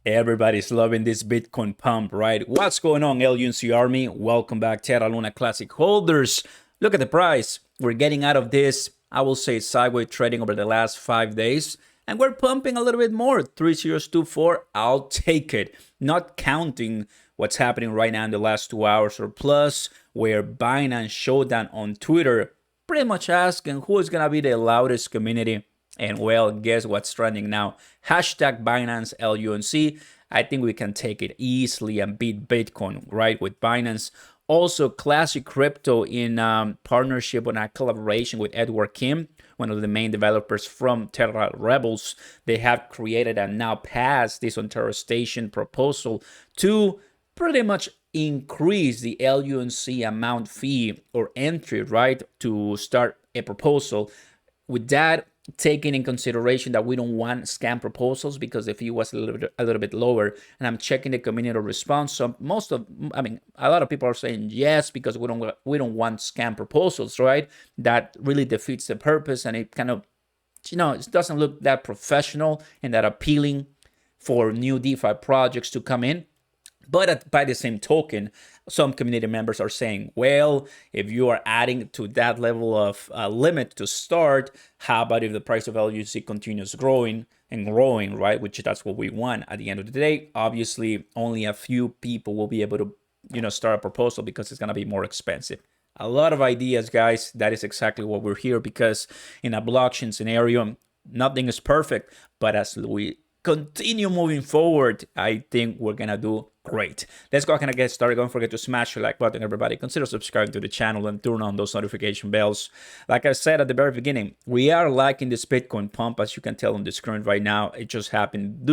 Everybody's loving this Bitcoin pump, right? What's going on, LUNC Army? Welcome back, Terra Luna Classic holders. Look at the price. We're getting out of this, I will say, sideways trading over the last 5 days. And we're pumping a little bit more, 3024. I'll take it. Not counting what's happening right now in the last 2 hours or plus, where Binance Showdown on Twitter pretty much asking who is going to be the loudest community. And well, guess what's trending now? Hashtag Binance LUNC. I think we can take it easily and beat Bitcoin, right, with Binance. Also, Classic Crypto in partnership on a collaboration with Edward Kim, one of the main developers from Terra Rebels. They have created and now passed this on Terra Station proposal to pretty much increase the LUNC amount fee or entry, right, to start a proposal. With that, taking in consideration that we don't want scam proposals because the fee was a little bit lower, and I'm checking the community response. So a lot of people are saying yes because we don't want scam proposals, right? That really defeats the purpose, and it kind of, it doesn't look that professional and that appealing for new DeFi projects to come in. But by the same token, some community members are saying, well, if you are adding to that level of limit to start, how about if the price of LUC continues growing and growing, right? Which that's what we want at the end of the day. Obviously, only a few people will be able to, start a proposal because it's going to be more expensive. A lot of ideas, guys. That is exactly what we're here, because in a blockchain scenario, nothing is perfect. But as we continue moving forward, I think we're going to do great. Let's go ahead and get started. Don't forget to smash the like button, everybody. Consider subscribing to the channel and turn on those notification bells. Like I said at the very beginning, we are liking this Bitcoin pump, as you can tell on the screen right now. It just happened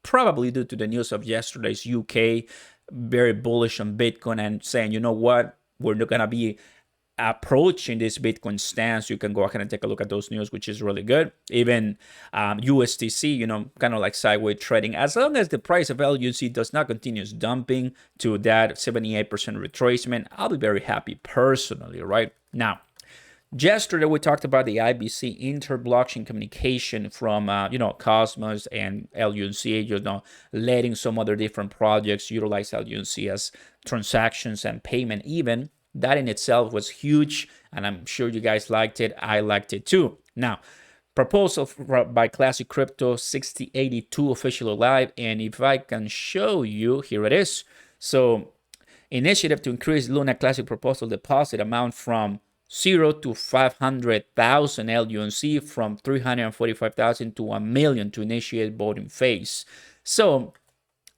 probably due to the news of yesterday's UK, very bullish on Bitcoin and saying, you know what, we're not going to be approaching this Bitcoin stance. You can go ahead and take a look at those news, which is really good. Even USDC, kind of like sideways trading. As long as the price of LUC does not continue dumping to that 78% retracement, I'll be very happy personally, right? Now, yesterday we talked about the IBC inter-blockchain communication from Cosmos and LUNC, letting some other different projects utilize LUNC as transactions and payment even. That in itself was huge, and I'm sure you guys liked it. I liked it too. Now, proposal by Classic Crypto 6082 officially live, and if I can show you, here it is. So, initiative to increase Luna Classic proposal deposit amount from 0 to 500,000 LUNC, from 345,000 to 1 million to initiate voting phase. So,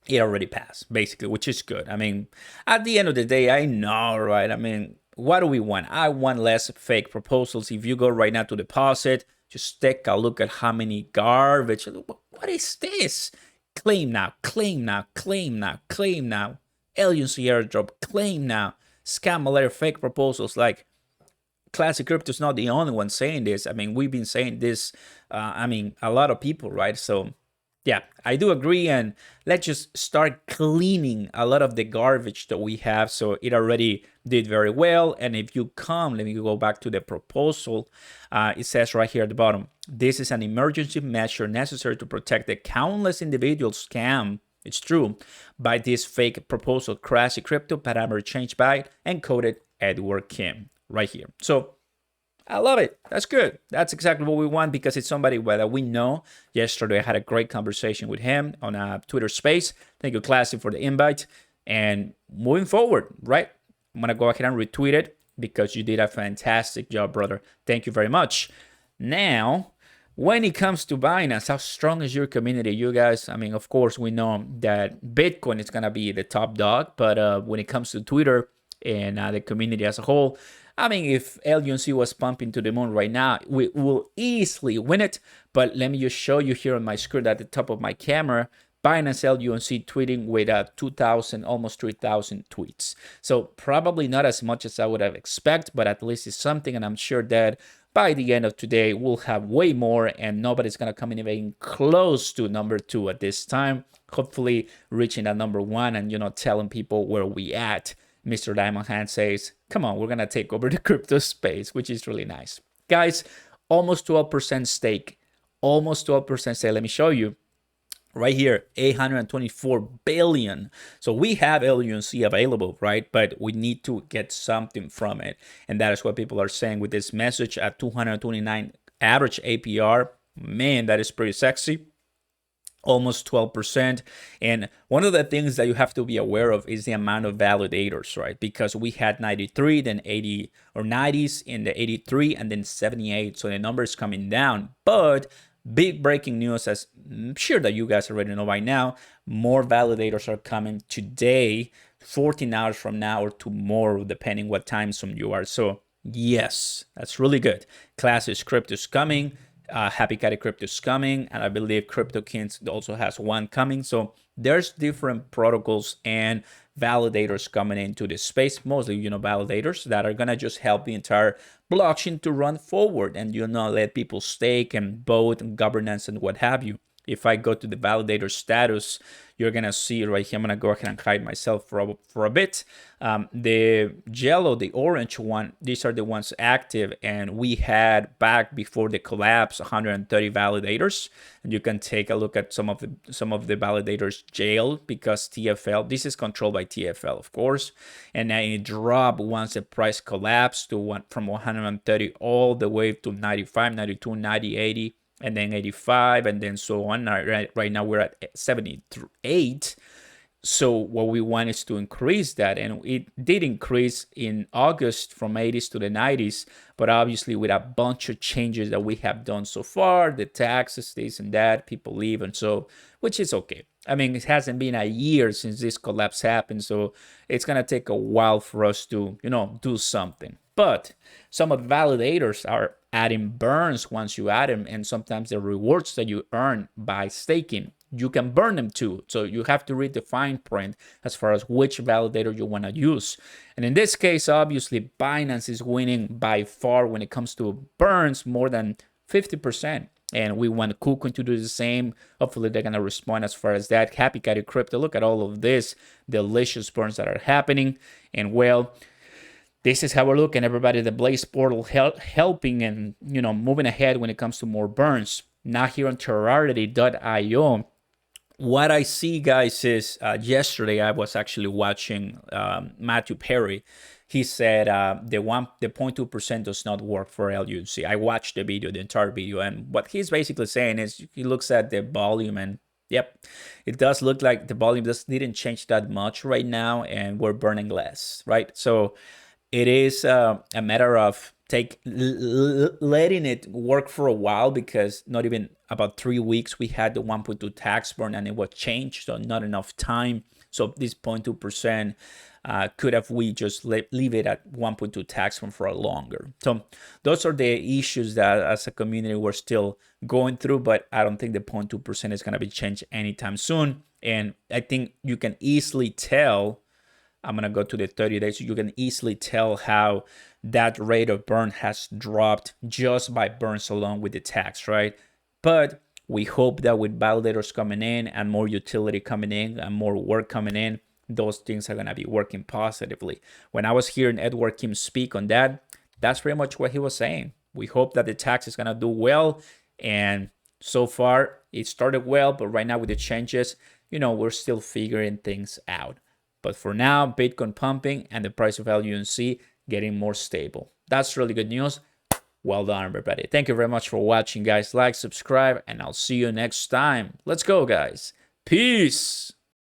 it already passed, basically, which is good. I mean, at the end of the day, I know, right? I mean, what do we want? I want less fake proposals. If you go right now to deposit, just take a look at how many garbage. What is this? Claim now, claim now, claim now, claim now. LUNC airdrop, claim now. Scam alert, fake proposals. Like, Classic Crypto is not the only one saying this. I mean, we've been saying this, a lot of people, right? So, yeah, I do agree, and let's just start cleaning a lot of the garbage that we have. So it already did very well. And if you come, let me go back to the proposal. It says right here at the bottom, this is an emergency measure necessary to protect the countless individuals scammed, it's true, by this fake proposal. Classic Crypto parameter change by encoded Edward Kim right here. So I love it. That's good. That's exactly what we want, because it's somebody that we know. Yesterday, I had a great conversation with him on a Twitter space. Thank you, Classic, for the invite. And moving forward, right? I'm going to go ahead and retweet it because you did a fantastic job, brother. Thank you very much. Now, when it comes to Binance, how strong is your community? You guys, of course, we know that Bitcoin is going to be the top dog. But when it comes to Twitter and the community as a whole, if LUNC was pumping to the moon right now, we will easily win it. But let me just show you here on my screen at the top of my camera, Binance LUNC tweeting with 2,000, almost 3,000 tweets. So probably not as much as I would have expected, but at least it's something. And I'm sure that by the end of today, we'll have way more, and nobody's going to come in even close to number 2 at this time. Hopefully reaching that number 1 and, telling people where we at. Mr. Diamond Hand says, come on, we're going to take over the crypto space, which is really nice. Guys, almost 12% stake. Almost 12% stake. Let me show you. right here, 824 billion. So we have LUNC available, right? But we need to get something from it. And that is what people are saying with this message at 229 average APR. Man, that is pretty sexy, almost 12%. And one of the things that you have to be aware of is the amount of validators, right? Because we had 93, then 80 or 90s in the 83, and then 78. So the number is coming down. But big breaking news, as I'm sure that you guys already know by now, more validators are coming today, 14 hours from now or tomorrow, depending what time zone you are. So yes, that's really good. Classic crypto is coming. Happy Caddy Crypto is coming, and I believe CryptoKings also has one coming. So there's different protocols and validators coming into this space, mostly, validators that are gonna just help the entire blockchain to run forward and, let people stake and vote and governance and what have you. If I go to the validator status, you're gonna see right here, I'm gonna go ahead and hide myself for a bit. The yellow, the orange one, these are the ones active, and we had back before the collapse 130 validators. And you can take a look at some of the validators jailed because TFL, this is controlled by TFL, of course, and then it dropped once the price collapsed to from 130 all the way to 95, 92, 90, 80. And then 85, and then so on. Right now we're at 78. So what we want is to increase that, and it did increase in August from 80s to the 90s, but obviously with a bunch of changes that we have done so far, the taxes, this and that, people leave, and so, which is okay. I mean, it hasn't been a year since this collapse happened, so it's gonna take a while for us to, do something. But some of the validators are adding burns once you add them, and sometimes the rewards that you earn by staking, you can burn them too. So you have to read the fine print as far as which validator you want to use. And in this case, obviously, Binance is winning by far when it comes to burns, more than 50%. And we want KuCoin to do the same. Hopefully, they're going to respond as far as that. Happy Caddy Crypto, look at all of this delicious burns that are happening. And well, this is how we're looking, everybody. The Blaze portal helping and, moving ahead when it comes to more burns. Now here on Terrarity.io, what I see, guys, is yesterday I was actually watching Matthew Perry. He said the 0.2% does not work for LUNC. I watched the video, the entire video, and what he's basically saying is he looks at the volume and yep, it does look like the volume didn't change that much right now, and we're burning less, right? So it is a matter of letting it work for a while, because not even about 3 weeks we had the 1.2 tax burn and it was changed, so not enough time. So this 0.2% could have we just leave it at 1.2 tax burn for a longer. So those are the issues that as a community we're still going through, but I don't think the 0.2% is going to be changed anytime soon. And I think you can easily tell, I'm going to go to the 30 days. So you can easily tell how that rate of burn has dropped just by burns alone with the tax, right? But we hope that with validators coming in and more utility coming in and more work coming in, those things are going to be working positively. When I was hearing Edward Kim speak on that, that's pretty much what he was saying. We hope that the tax is going to do well. And so far, it started well. But right now with the changes, we're still figuring things out. But for now, Bitcoin pumping and the price of LUNC getting more stable. That's really good news. Well done, everybody. Thank you very much for watching, guys. Like, subscribe, and I'll see you next time. Let's go, guys. Peace.